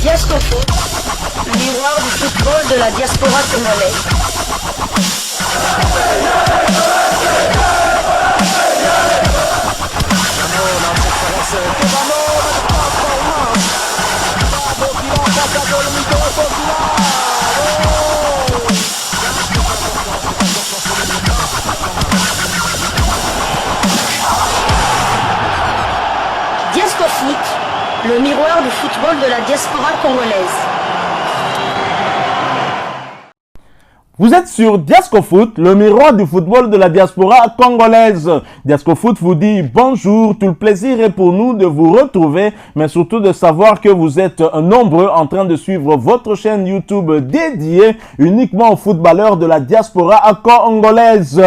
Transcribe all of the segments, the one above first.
Diasco Foot, le miroir du football de la diaspora congolaise. Diasco Foot, le miroir du football de la diaspora congolaise. Vous êtes sur Diasco Foot, le miroir du football de la diaspora congolaise. Diasco Foot vous dit bonjour, tout le plaisir est pour nous de vous retrouver, mais surtout de savoir que vous êtes nombreux en train de suivre votre chaîne YouTube dédiée uniquement aux footballeurs de la diaspora congolaise.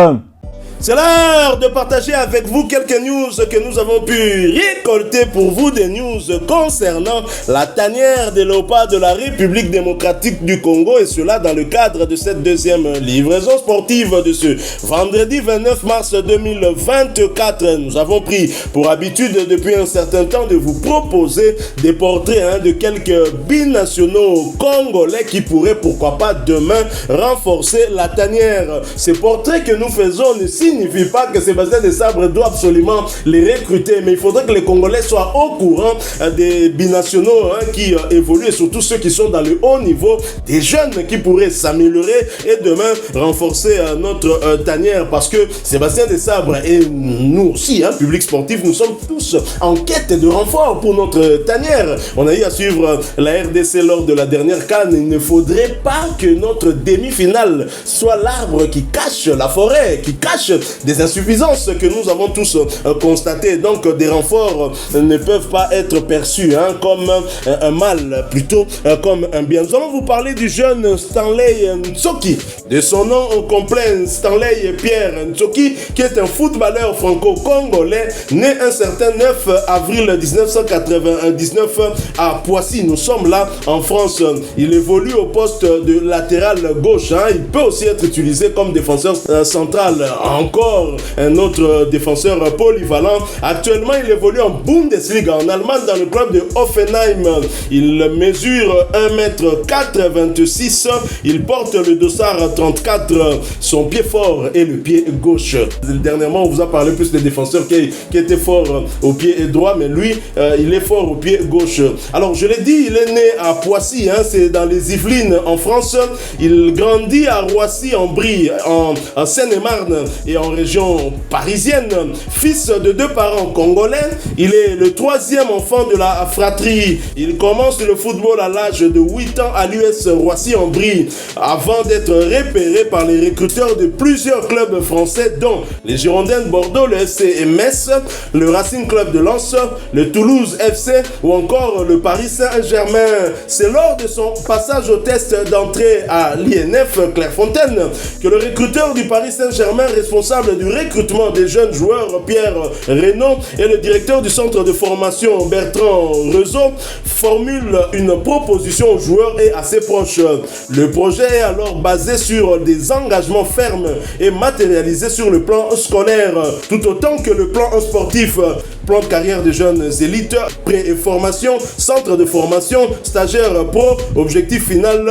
C'est l'heure de partager avec vous quelques news que nous avons pu récolter pour vous, des news concernant la tanière des léopards de la République démocratique du Congo, et cela dans le cadre de cette deuxième livraison sportive de ce vendredi 29 mars 2024. Nous avons pris pour habitude depuis un certain temps de vous proposer des portraits de quelques binationaux congolais qui pourraient pourquoi pas demain renforcer la tanière. Ces portraits que nous faisons ne signifie pas que Sébastien Desabre doit absolument les recruter, mais il faudrait que les Congolais soient au courant des binationaux qui évoluent, et surtout ceux qui sont dans le haut niveau, des jeunes qui pourraient s'améliorer et demain renforcer notre tanière, parce que Sébastien Desabre et nous aussi, public sportif, nous sommes tous en quête de renfort pour notre tanière. On a eu à suivre la RDC lors de la dernière CAN. Il ne faudrait pas que notre demi-finale soit l'arbre qui cache la forêt, qui cache des insuffisances que nous avons tous constatées. Donc des renforts ne peuvent pas être perçus comme un mal, plutôt comme un bien. Nous allons vous parler du jeune Stanley Nzoki, de son nom complet Stanley Pierre Nzoki, qui est un footballeur franco-congolais né un certain 9 avril 1999 à Poissy. Nous sommes là en France. Il évolue au poste de latéral gauche. Il peut aussi être utilisé comme défenseur central. Encore un autre défenseur polyvalent. Actuellement, il évolue en Bundesliga en Allemagne dans le club de Hoffenheim. Il mesure 1m86. Il porte le dossard 34. Son pied fort est le pied gauche. Dernièrement, on vous a parlé plus des défenseurs qui étaient forts au pied droit, mais lui, il est fort au pied gauche. Alors, je l'ai dit, il est né à Poissy, c'est dans les Yvelines en France. Il grandit à Roissy en Brie, en Seine-et-Marne et en région parisienne. Fils de deux parents congolais, il est le troisième enfant de la fratrie. Il commence le football à l'âge de 8 ans à l'US Roissy en Brie, avant d'être repéré par les recruteurs de plusieurs clubs français, dont les Girondins de Bordeaux, le FC Metz, le Racing Club de Lens, le Toulouse FC ou encore le Paris Saint-Germain. C'est lors de son passage au test d'entrée à l'INF Clairefontaine que le recruteur du Paris Saint-Germain, responsable du recrutement des jeunes joueurs, Pierre Reynaud, et le directeur du centre de formation, Bertrand Rezeau, formule une proposition aux joueurs et à ses proches. Le projet est alors basé sur des engagements fermes et matérialisés sur le plan scolaire, tout autant que le plan sportif. Plan de carrière des jeunes élites, pré et formation, centre de formation, stagiaire pro, objectif final,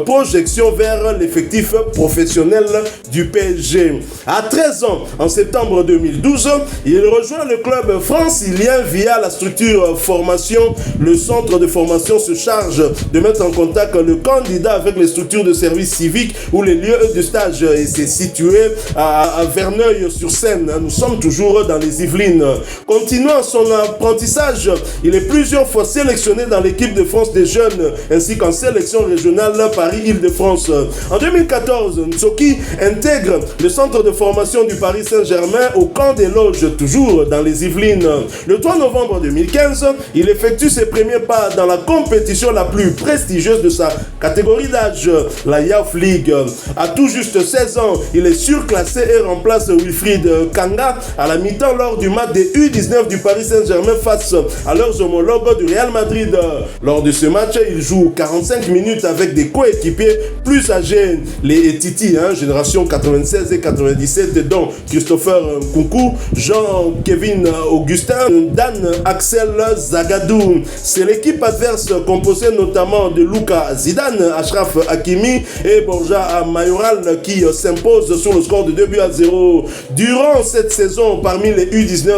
projection vers l'effectif professionnel du PSG. À 13 ans, en septembre 2012, il rejoint le club francilien via la structure formation. Le centre de formation se charge de mettre en contact le candidat avec les structures de service civique ou les lieux de stage. Et c'est situé à Verneuil-sur-Seine. Nous sommes toujours dans les Yvelines. Continuant son apprentissage, il est plusieurs fois sélectionné dans l'équipe de France des jeunes ainsi qu'en sélection régionale Paris-Île-de-France. En 2014, Nzoki intègre le centre de formation du Paris Saint-Germain au camp des loges, toujours dans les Yvelines. Le 3 novembre 2015, il effectue ses premiers pas dans la compétition la plus prestigieuse de sa catégorie d'âge, la Youth League. À tout juste 16 ans, il est surclassé et remplace Wilfried Kanga à la mi-temps lors du match des U19 U19 du Paris Saint-Germain face à leurs homologues du Real Madrid. Lors de ce match, ils jouent 45 minutes avec des coéquipiers plus âgés, les Titi, génération 96 et 97, dont Christopher Nkunku, Jean-Kevin Augustin, Dan Axel Zagadou. C'est l'équipe adverse composée notamment de Luka Zidane, Achraf Hakimi et Borja Mayoral qui s'impose sur le score de 2-0. Durant cette saison, parmi les U19,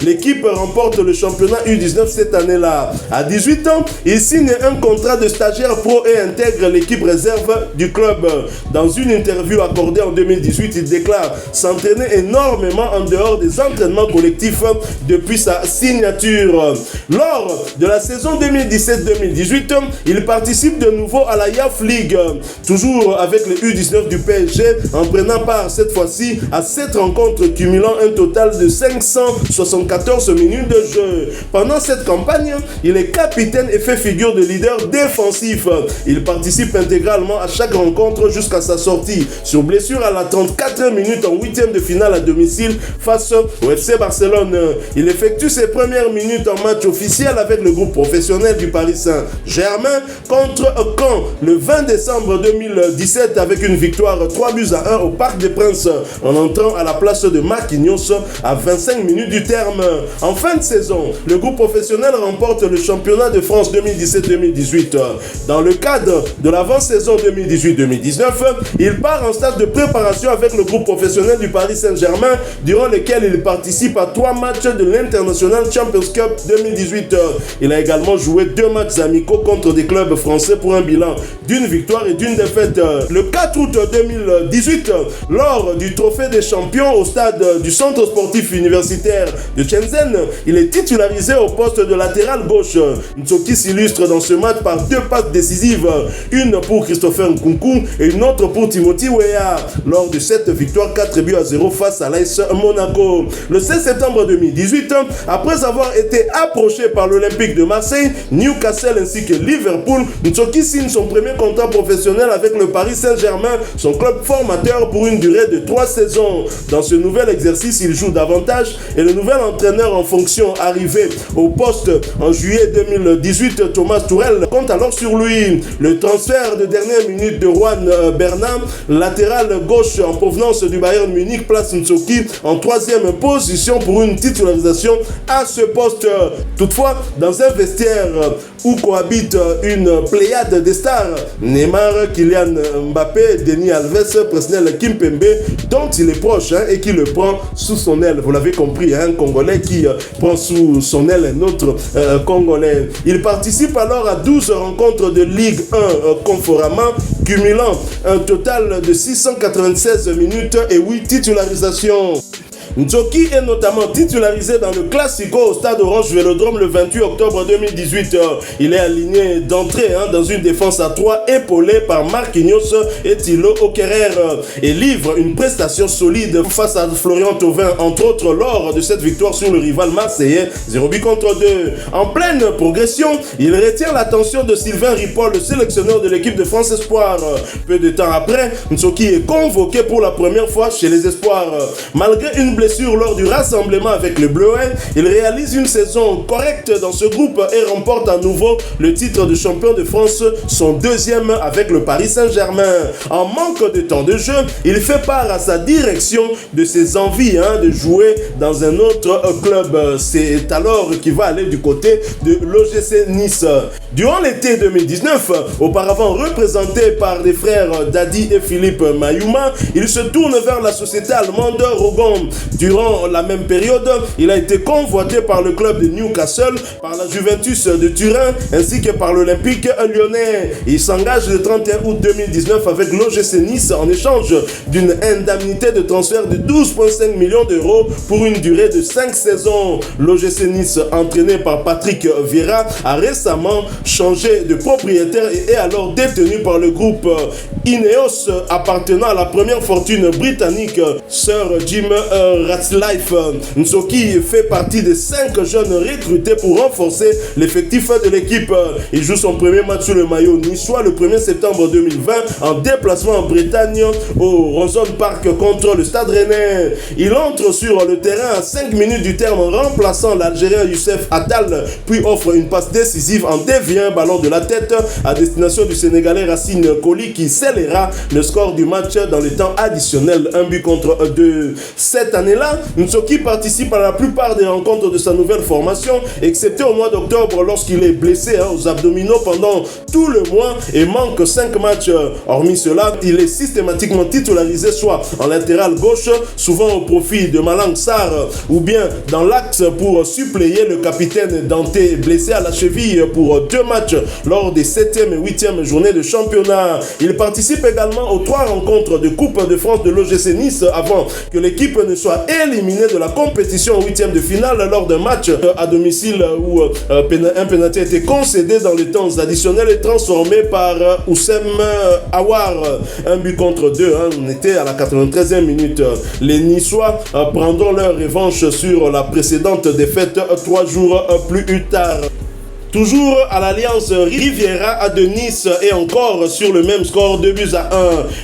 l'équipe remporte le championnat U19 cette année-là. À 18 ans, il signe un contrat de stagiaire pro et intègre l'équipe réserve du club. Dans une interview accordée en 2018, il déclare s'entraîner énormément en dehors des entraînements collectifs depuis sa signature. Lors de la saison 2017-2018, il participe de nouveau à la YAF League, toujours avec les U19 du PSG, en prenant part cette fois-ci à 7 rencontres cumulant un total de 574 minutes de jeu. Pendant cette campagne, il est capitaine et fait figure de leader défensif. Il participe intégralement à chaque rencontre jusqu'à sa sortie sur blessure à la 34e minute en 8e de finale à domicile face au FC Barcelone. Il effectue ses premières minutes en match officiel avec le groupe professionnel du Paris Saint-Germain contre Caen le 20 décembre 2017 avec une victoire 3-1 au Parc des Princes en entrant à la place de Marquinhos à 25 minutes du terme. En fin de saison, le groupe professionnel remporte le championnat de France 2017-2018. Dans le cadre de l'avant-saison 2018-2019, il part en stage de préparation avec le groupe professionnel du Paris Saint-Germain durant lequel il participe à 3 matchs de l'International Champions Cup 2018. Il a également joué 2 matchs amicaux contre des clubs français pour un bilan d'une victoire et d'une défaite. Le 4 août 2018, lors du trophée des champions au stade du centre sportif universitaire de Shenzhen, il est titularisé au poste de latéral gauche. Ntsoki s'illustre dans ce match par 2 passes décisives, une pour Christopher Nkunku et une autre pour Timothy Weah, lors de cette victoire 4-0 face à l'AS Monaco. Le 16 septembre 2018, après avoir été approché par l'Olympique de Marseille, Newcastle ainsi que Liverpool, Ntsoki signe son premier contrat professionnel avec le Paris Saint-Germain, son club formateur, pour une durée de 3 saisons. Dans ce nouvel exercice, il joue davantage et le nouvel entraîneur en fonction arrivé au poste en juillet 2018, Thomas Tuchel, compte alors sur lui. Le transfert de dernière minute de Juan Bernat, latéral gauche en provenance du Bayern Munich, place Ntsoki en 3e position pour une titularisation à ce poste. Toutefois, dans un vestiaire où cohabite une pléiade de stars, Neymar, Kylian Mbappé, Denis Alves, Presnel Kimpembe, dont il est proche et qui le prend sous son aile. Vous l'avez compris, un Congolais qui prend sous son aile un autre Congolais. Il participe alors à 12 rencontres de Ligue 1 Conforama, cumulant un total de 696 minutes et 8 titularisations. Ntsoki est notamment titularisé dans le Classico au stade Orange Vélodrome le 28 octobre 2018. Il est aligné d'entrée dans une défense à 3 épaulé par Marquinhos et Thilo Okerer et livre une prestation solide face à Florian Thauvin, entre autres lors de cette victoire sur le rival marseillais 0-2. En pleine progression, il retient l'attention de Sylvain Ripoll, le sélectionneur de l'équipe de France Espoir. Peu de temps après, Ntsoki est convoqué pour la première fois chez les Espoirs. Malgré une blessure lors du rassemblement avec le Bleuet, il réalise une saison correcte dans ce groupe et remporte à nouveau le titre de champion de France, son 2e avec le Paris Saint-Germain. En manque de temps de jeu, il fait part à sa direction de ses envies de jouer dans un autre club. C'est alors qu'il va aller du côté de l'OGC Nice. Durant l'été 2019, auparavant représenté par les frères Dadi et Philippe Mayuma, il se tourne vers la société allemande Rogon. Durant la même période, il a été convoité par le club de Newcastle, par la Juventus de Turin ainsi que par l'Olympique lyonnais. Il s'engage le 31 août 2019 avec l'OGC Nice en échange d'une indemnité de transfert de 12,5 millions d'euros pour une durée de 5 saisons. L'OGC Nice, entraîné par Patrick Vieira, a récemment changé de propriétaire et est alors détenu par le groupe Ineos appartenant à la première fortune britannique Sir Jim Ratzlife. Nsoki fait partie des 5 jeunes recrutés pour renforcer l'effectif de l'équipe. Il joue son premier match sous le maillot niçois le 1er septembre 2020 en déplacement en Bretagne au Roazhon Park contre le Stade Rennais. Il entre sur le terrain à 5 minutes du terme en remplaçant l'Algérien Youssef Attal, puis offre une passe décisive en déviant un ballon de la tête à destination du Sénégalais Racine Koli qui scellera le score du match dans les temps additionnels, 1-2. Cette année-là, Nsoki participe à la plupart des rencontres de sa nouvelle formation, excepté au mois d'octobre lorsqu'il est blessé aux abdominaux pendant tout le mois et manque 5 matchs. Hormis cela, il est systématiquement titularisé soit en latéral gauche, souvent au profit de Malang Sarr, ou bien dans l'axe pour suppléer le capitaine Dante blessé à la cheville pour 2 matchs lors des 7e et 8e journées de championnat. Il participe également aux 3 rencontres de Coupe de France de l'OGC Nice avant que l'équipe ne soit éliminée de la compétition en 8e de finale lors d'un match à domicile où un pénalty a été concédé dans les temps additionnels et transformé par Oussem Aouar. 1-2. On était à la 93e minute. Les Niçois prendront leur revanche sur la précédente défaite 3 jours plus tard. Toujours à l'Alliance Riviera à de Nice et encore sur le même score 2-1.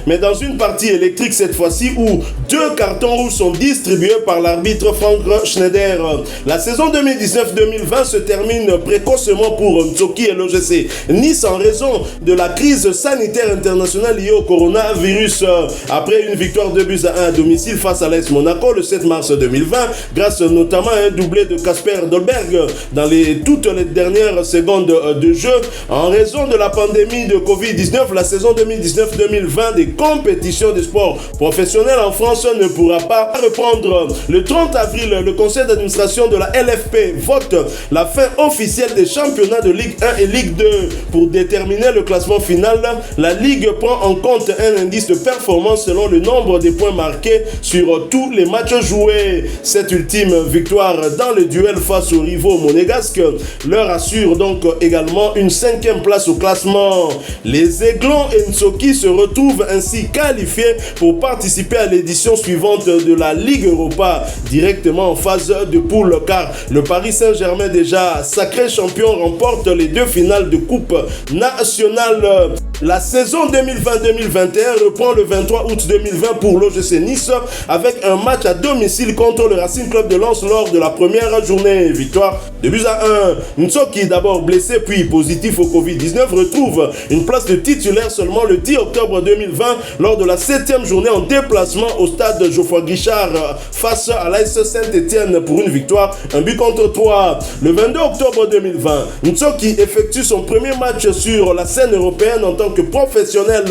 Mais dans une partie électrique cette fois-ci où 2 cartons rouges sont distribués par l'arbitre Frank Schneider. La saison 2019-2020 se termine précocement pour Nsoki et l'OGC Nice en raison de la crise sanitaire internationale liée au coronavirus. Après une victoire 2-1 à domicile face à l'AS Monaco le 7 mars 2020, grâce notamment à un doublé de Kasper Dolberg dans toutes les dernières secondes de jeu. En raison de la pandémie de Covid-19, la saison 2019-2020 des compétitions de sport professionnels en France ne pourra pas reprendre. Le 30 avril, le conseil d'administration de la LFP vote la fin officielle des championnats de Ligue 1 et Ligue 2. Pour déterminer le classement final, la Ligue prend en compte un indice de performance selon le nombre de points marqués sur tous les matchs joués. Cette ultime victoire dans le duel face aux rivaux monégasques leur assure donc également une 5e place au classement. Les Aiglons et Nsoki se retrouvent ainsi qualifiés pour participer à l'édition suivante de la Ligue Europa, directement en phase de poule, car le Paris Saint-Germain, déjà sacré champion, remporte les 2 finales de Coupe nationale. La saison 2020-2021 reprend le 23 août 2020 pour l'OGC Nice avec un match à domicile contre le Racing Club de Lens lors de la première journée. Victoire 2-1. Nsoki, d'abord blessé puis positif au Covid-19, retrouve une place de titulaire seulement le 10 octobre 2020 lors de la 7e journée en déplacement au stade Geoffroy Guichard face à l'AS Saint-Etienne pour une victoire 1-3. Le 22 octobre 2020, Nsoki effectue son premier match sur la scène européenne en tant que professionnel.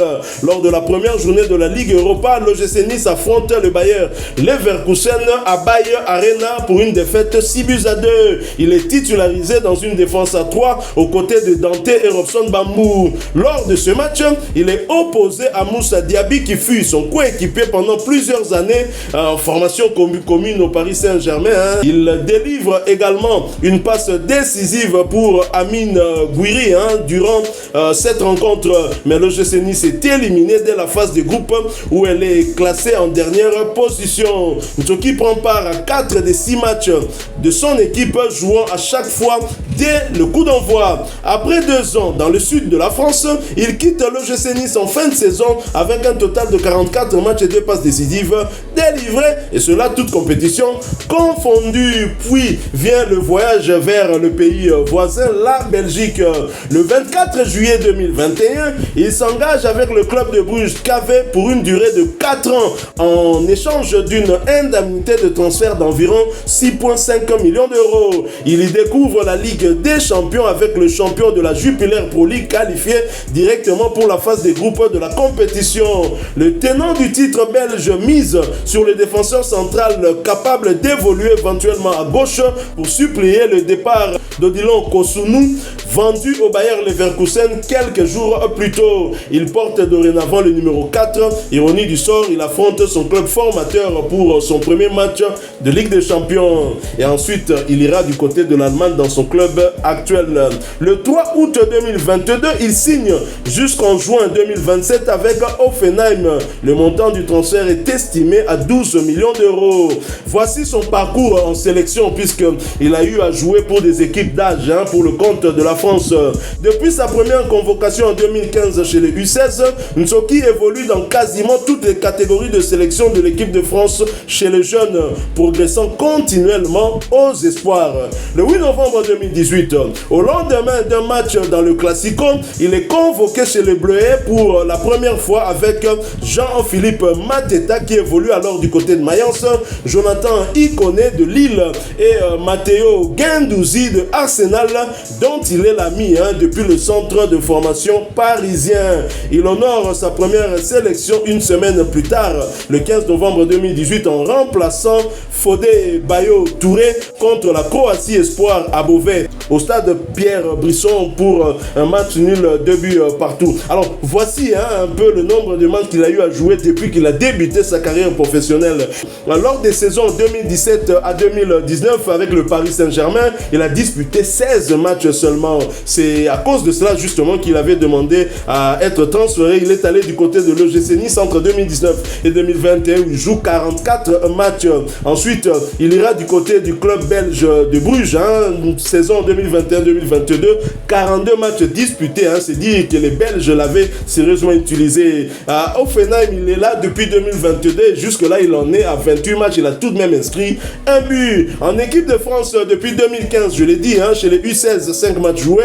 Lors de la première journée de la Ligue Europa, l'OGC Nice affronte le Bayer Leverkusen à Bayer Arena pour une défaite 6-2. Il est titularisé dans une défense à 3 aux côtés de Dante et Robson Bambou. Lors de ce match, il est opposé à Moussa Diaby qui fut son coéquipier pendant plusieurs années en formation commune au Paris Saint-Germain. Il délivre également une passe décisive pour Amine Gouiri durant cette rencontre, mais l'OGC Nice est éliminé dès la phase de groupe où elle est classée en dernière position. Nsoki prend part à 4 des 6 matchs de son équipe, jouant à chaque fois dès le coup d'envoi. Après 2 ans dans le sud de la France, il quitte l'OGC Nice en fin de saison avec un total de 44 matchs et 2 passes décisives délivrées, et cela toute compétition confondue. Puis vient le voyage vers le pays voisin, la Belgique. Le 24 juillet 2021, il s'engage avec le club de Bruges KV pour une durée de 4 ans en échange d'une indemnité de transfert d'environ 6,5 millions d'euros. Il y découvre la Ligue des Champions avec le champion de la Jupiler Pro League qualifié directement pour la phase des groupes de la compétition. Le tenant du titre belge mise sur le défenseur central capable d'évoluer éventuellement à gauche pour suppléer le départ d'Odilon Kosunu vendu au Bayer Leverkusen quelques jours plus tôt. Il porte dorénavant le numéro 4. Ironie du sort, il affronte son club formateur pour son premier match de Ligue des Champions. Et ensuite, il ira du côté de l'Allemagne dans son club actuel. Le 3 août 2022, il signe jusqu'en juin 2027 avec Hoffenheim. Le montant du transfert est estimé à 12 millions d'euros. Voici son parcours en sélection puisqu'il a eu à jouer pour des équipes d'âge pour le compte de la France. Depuis sa première convocation en 2015 chez les U16, Nsoki évolue dans quasiment toutes les catégories de sélection de l'équipe de France chez les jeunes, progressant continuellement aux espoirs. Le 8 novembre 2018, au lendemain d'un match dans le Classico, il est convoqué chez les Bleuets pour la première fois avec Jean-Philippe Mateta qui évolue alors du côté de Mayence, Jonathan Ikoné de Lille et Matteo Guendouzi de Arsenal dont il est l'ami depuis le centre de formation parisien. Il honore sa première sélection une semaine plus tard, le 15 novembre 2018, en remplaçant Fodé Bayo Touré contre la Croatie Espoir à Beauvais au stade Pierre Brisson pour un match nul, 2 buts partout. Alors voici un peu le nombre de matchs qu'il a eu à jouer depuis qu'il a débuté sa carrière professionnelle. Lors des saisons 2017 à 2019 avec le Paris Saint-Germain, il a disputé 16 matchs seulement. C'est à cause de cela justement qu'il avait demandé à être transféré. Il est allé du côté de l'OGC Nice entre 2019 et 2021 où il joue 44 matchs. Ensuite, il ira du côté du club belge de Bruges, saison 2021-2022, 42 matchs disputés. C'est dire que les Belges l'avaient sérieusement utilisé. À Hoffenheim, il est là depuis 2022. Jusque-là, il en est à 28 matchs. Il a tout de même inscrit un but. En équipe de France depuis 2015, je l'ai dit, chez les U16, 5 matchs joués.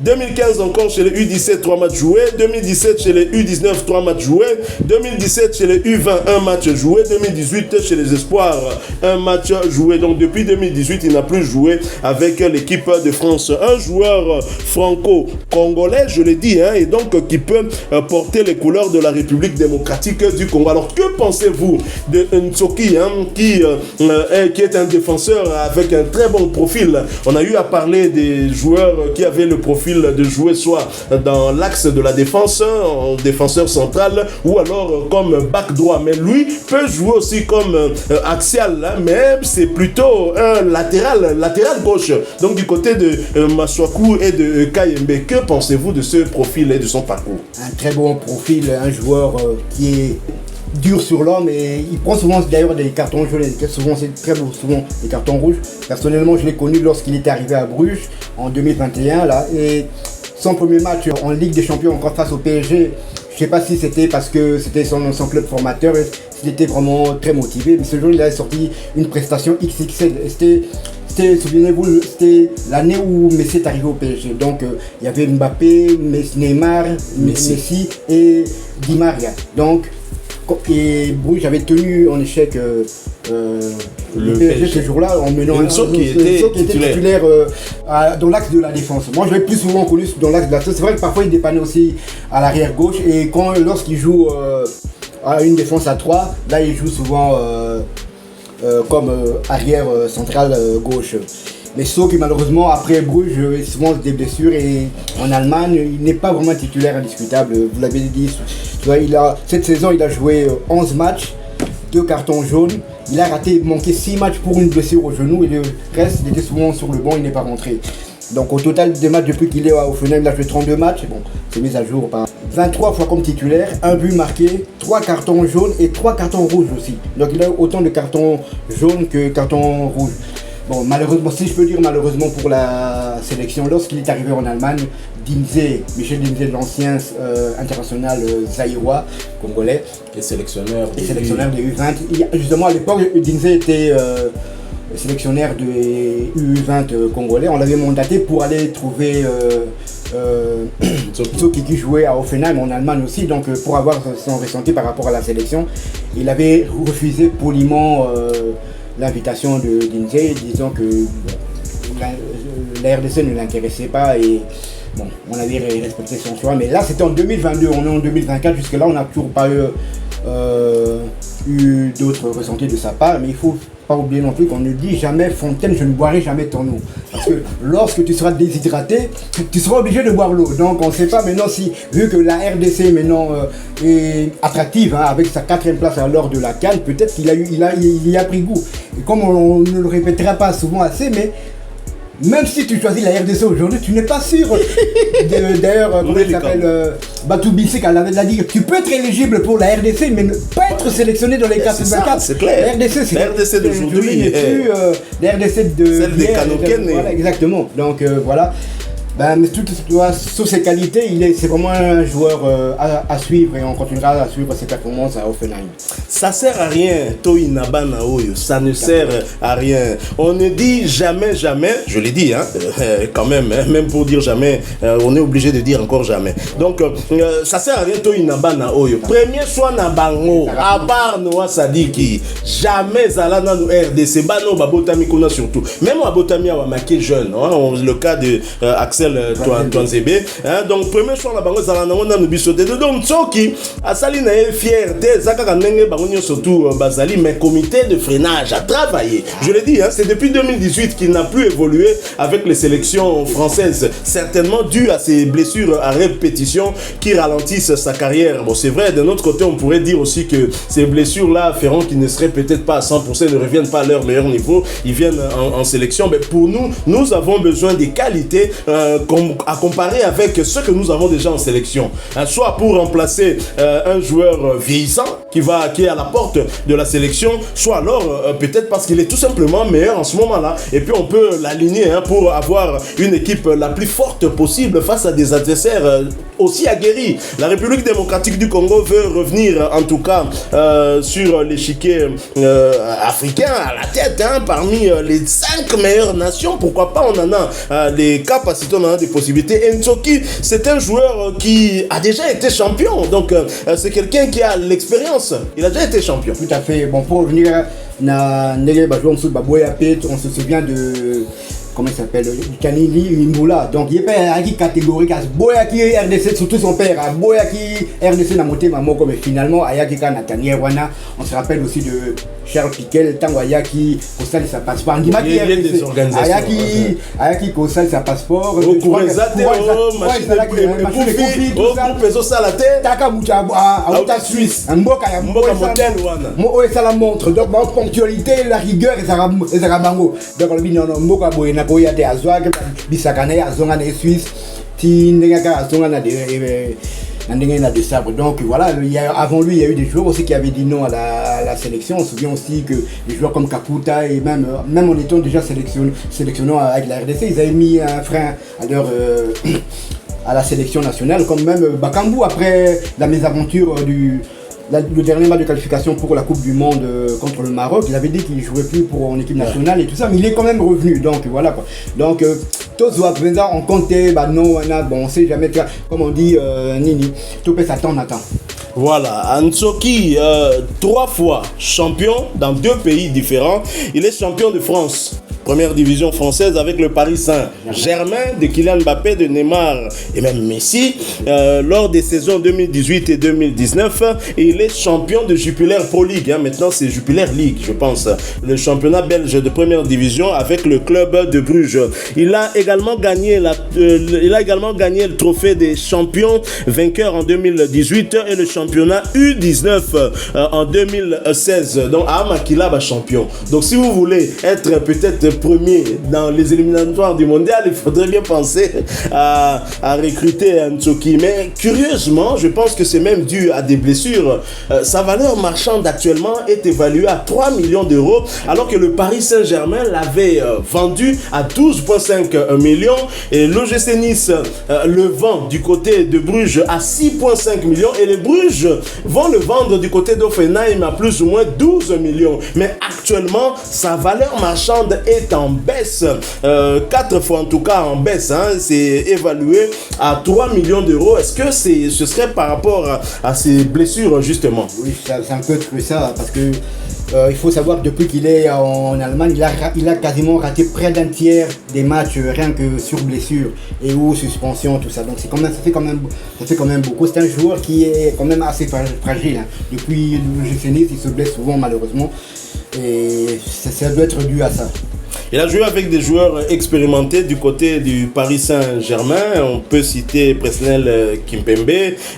2015 encore chez les U17, 3 matchs joués. 2017 chez les U19, 3 matchs joués. 2017 chez les U20, 1 match joué. 2018 chez les Espoirs, 1 match joué. Donc depuis 2018, il n'a plus joué avec l'équipe de France. Un joueur franco-congolais, je l'ai dit, et donc qui peut porter les couleurs de la République démocratique du Congo. Alors que pensez-vous de Nsoki qui est un défenseur avec un très bon profil? On a eu à parler des joueurs qui avaient le profil de jouer soit dans l'axe de la défense, en défenseur central, ou alors comme back droit. Mais lui peut jouer aussi comme axial, mais c'est plutôt un latéral gauche. Donc du côté de Masuaku et de Kayembe, que pensez-vous de ce profil et de son parcours? Un très bon profil, un joueur qui est dur sur l'homme et il prend souvent d'ailleurs des cartons jaunes, souvent des cartons rouges. Personnellement, je l'ai connu lorsqu'il était arrivé à Bruges en 2021 là, et son premier match en Ligue des Champions encore face au PSG, je ne sais pas si c'était parce que c'était son club formateur, il était vraiment très motivé, mais ce jour il a sorti une prestation XXL. Souvenez-vous, c'était l'année où Messi est arrivé au PSG. Donc il y avait Mbappé, Neymar, Messi et Di Maria. Donc et Bruges avait tenu en échec le PSG ce jour-là en menant Enzo qui était titulaire dans l'axe de la défense. Moi je l'ai plus souvent connu dans l'axe de la défense. C'est vrai que parfois il dépannait aussi à l'arrière gauche et lorsqu'il joue à une défense à 3, là il joue souvent comme arrière central gauche. Mais sauf que malheureusement après Bruges il a souvent des blessures et en Allemagne il n'est pas vraiment titulaire indiscutable. Vous l'avez dit, cette saison il a joué 11 matchs, 2 cartons jaunes. Il a manqué 6 matchs pour une blessure au genou et le reste il était souvent sur le banc, il n'est pas rentré. Donc au total des matchs depuis qu'il est à Hoffenheim, il a joué 32 matchs. Bon, c'est mis à jour par 23 fois comme titulaire, 1 but marqué, 3 cartons jaunes et 3 cartons rouges aussi. Donc il a autant de cartons jaunes que cartons rouges. Bon, malheureusement, si je peux dire malheureusement pour la sélection, lorsqu'il est arrivé en Allemagne, Michel Dinze, l'ancien international zaïrois, congolais, et sélectionneur des U20. Justement à l'époque, Dinze était sélectionnaire des U20 congolais. On l'avait mandaté pour aller trouver Tsoki qui jouait à Hoffenheim en Allemagne aussi, donc pour avoir son ressenti par rapport à la sélection. Il avait refusé poliment l'invitation de Dinze, disant que la RDC ne l'intéressait pas et bon, on avait respecté son choix. Mais là c'était en 2022, on est en 2024, jusque là on n'a toujours pas eu d'autres ressentis de sa part, mais il faut pas oublier non plus qu'on ne dit jamais Fontaine, je ne boirai jamais ton eau. Parce que lorsque tu seras déshydraté, tu seras obligé de boire l'eau. Donc on ne sait pas maintenant si, vu que la RDC maintenant est attractive, hein, avec sa 4e place à l'heure de la CAN, peut-être qu'il y a pris goût. Et comme on ne le répétera pas souvent assez, mais même si tu choisis la RDC aujourd'hui, tu n'es pas sûr. D'ailleurs, comment il s'appelle Batou Bissek, elle avait dit tu peux être éligible pour la RDC, mais ne pas être sélectionné dans les 424. C'est clair. La RDC d'aujourd'hui, la RDC de celle des Canoken. Voilà, exactement. Donc voilà. Ben, mais sur ses qualités, c'est vraiment un joueur à suivre et on continuera à suivre ses performances à Offenheim. Ça sert à rien, Toinaba Naoyo, ça ne sert à rien. On ne dit jamais, jamais, je l'ai dit, hein, quand même, hein, même pour dire jamais, on est obligé de dire encore jamais. Donc, ça sert à rien, Toinaba Naoyo. Premier choix Nabango, à part Noah Sadiki, jamais Zalana no RDC, Bano Babotami Kona surtout. Même Babotami Awamake jeune, hein, le cas de Axel Twanzebe, hein, donc premier choix la bango zalana on a nubisote donc Tsoki asali na fierté zakaka ndenge bango surtout bazali mais comité de freinage a travaillé. Je le dis, hein, c'est depuis 2018 qu'il n'a plus évolué avec les sélections françaises, certainement dû à ses blessures à répétition qui ralentissent sa carrière. Bon, c'est vrai, d'un autre côté on pourrait dire aussi que ces blessures là feront qu'ils ne seraient peut-être pas à 100%, ne reviennent pas à leur meilleur niveau, ils viennent en sélection, mais pour nous avons besoin des qualités à comparer avec ce que nous avons déjà en sélection, hein, soit pour remplacer un joueur vieillissant qui est à la porte de la sélection, soit alors peut-être parce qu'il est tout simplement meilleur en ce moment-là, et puis on peut l'aligner, hein, pour avoir une équipe la plus forte possible face à des adversaires aussi aguerris. La République démocratique du Congo veut revenir en tout cas sur l'échiquier africain à la tête, hein, parmi les 5 meilleures nations. Pourquoi pas, on en a des capacités, on en a des possibilités. Nsoki, c'est un joueur qui a déjà été champion, donc c'est quelqu'un qui a l'expérience, il a déjà été champion. Tout à fait. Bon, pour revenir on se souvient de comment il s'appelle, Kanili Imboula. Donc il est pas une catégorie Boyaki RDC, surtout son père, Boyaki RDC n'a monté Mamoko, mais finalement Ayaki Nathaniel Wana. On se rappelle aussi de Charles Piquel, Tango Ayaki Kosal sa passeport. Ayaki Kosal sa passeport. Suisse. Ça montre. Donc ma ponctualité, la rigueur et ça bango. Donc on dit non Mboka Boyena Boya de Azwag, Bisakane, Azonga et Suisse, Tinega Azonga de sabre. Donc voilà, avant lui, il y a eu des joueurs aussi qui avaient dit non à la sélection. On se souvient aussi que des joueurs comme Kakuta et même en étant déjà sélectionnant avec la RDC, ils avaient mis un frein à la sélection nationale, comme même Bakambu après la mésaventure le dernier match de qualification pour la Coupe du Monde contre le Maroc. Il avait dit qu'il ne jouerait plus pour en équipe nationale et tout ça, mais il est quand même revenu. Donc voilà quoi. Donc tous on comptait, non, bon, on sait jamais, comme on dit, Nini, tout peut s'attendre, attend. Voilà, Nsoki, 3 fois champion dans 2 pays différents. Il est champion de France, première division française avec le Paris Saint-Germain, de Kylian Mbappé, de Neymar et même Messi, lors des saisons 2018 et 2019. Et il est champion de Jupiler Pro League, hein. Maintenant c'est Jupiler League, je pense, le championnat belge de première division avec le club de Bruges. Il a également gagné le trophée des champions vainqueurs en 2018 et le championnat U19 en 2016. Donc Amakila va champion. Donc si vous voulez être peut-être premier dans les éliminatoires du mondial, il faudrait bien penser à recruter Nsoki. Mais curieusement, je pense que c'est même dû à des blessures. Sa valeur marchande actuellement est évaluée à 3 millions d'euros, alors que le Paris Saint-Germain l'avait vendu à 12,5 millions et l'OGC Nice le vend du côté de Bruges à 6,5 millions et les Bruges vont le vendre du côté d'Offenheim à plus ou moins 12 millions. Mais actuellement, sa valeur marchande est en baisse, 4 fois en tout cas en baisse, hein. C'est évalué à 3 millions d'euros. Est-ce que ce serait par rapport à ces blessures justement? Oui, c'est un peu que ça, parce que il faut savoir que depuis qu'il est en Allemagne, il a quasiment raté près d'un tiers des matchs rien que sur blessure et ou suspension, tout ça. Donc ça fait quand même beaucoup. C'est un joueur qui est quand même assez fragile, hein. Depuis le GC Nice, il se blesse souvent malheureusement. Et ça doit être dû à ça. Il a joué avec des joueurs expérimentés du côté du Paris Saint-Germain. On peut citer Presnel Kimpembe,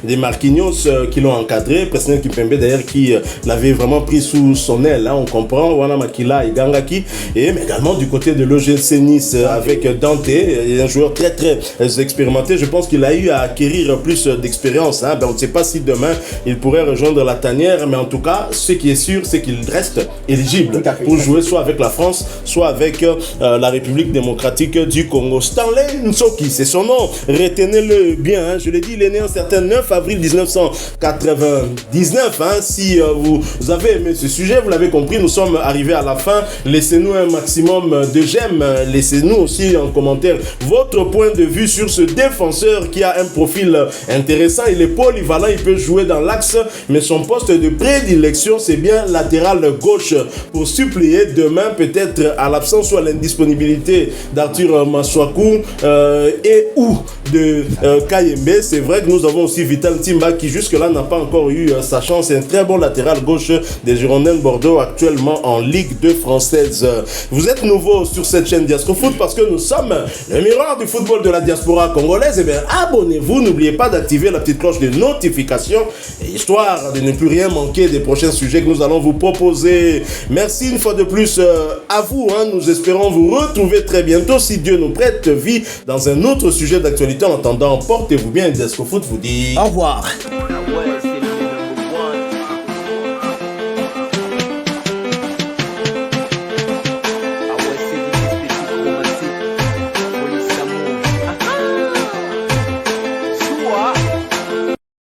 des Marquinhos qui l'ont encadré. Presnel Kimpembe d'ailleurs qui l'avait vraiment pris sous son aile. Hein, on comprend, Wana Makila et Gangaki. Et mais également du côté de l'OGC Nice avec Dante, un joueur très expérimenté. Je pense qu'il a eu à acquérir plus d'expérience. Hein. Ben, on ne sait pas si demain il pourrait rejoindre la tanière, mais en tout cas, ce qui est sûr, c'est qu'il reste éligible pour jouer soit avec la France, soit avec la République démocratique du Congo. Stanley Nsoki, c'est son nom. Retenez-le bien. Hein. Je l'ai dit, il est né un certain 9 avril 1999. Hein. Si vous avez aimé ce sujet, vous l'avez compris, nous sommes arrivés à la fin. Laissez-nous un maximum de j'aime. Laissez-nous aussi en commentaire votre point de vue sur ce défenseur qui a un profil intéressant. Il est polyvalent, il peut jouer dans l'axe, mais son poste de prédilection, c'est bien latéral gauche pour suppléer demain peut-être à l'absence ou à l'indisponibilité d'Arthur Maswaku et ou de Kayembe. C'est vrai que nous avons aussi Vital Timba qui jusque-là n'a pas encore eu sa chance. C'est un très bon latéral gauche des Girondins de Bordeaux actuellement en Ligue 2 française. Vous êtes nouveau sur cette chaîne Diasco Foot parce que nous sommes le miroir du football de la diaspora congolaise. Et bien abonnez-vous, n'oubliez pas d'activer la petite cloche de notification histoire de ne plus rien manquer des prochains sujets que nous allons vous proposer. Merci une fois de plus à vous. Hein. Nous espérons vous retrouver très bientôt si Dieu nous prête vie dans un autre sujet d'actualité. En attendant, portez-vous bien. Diasco Foot vous dit au revoir.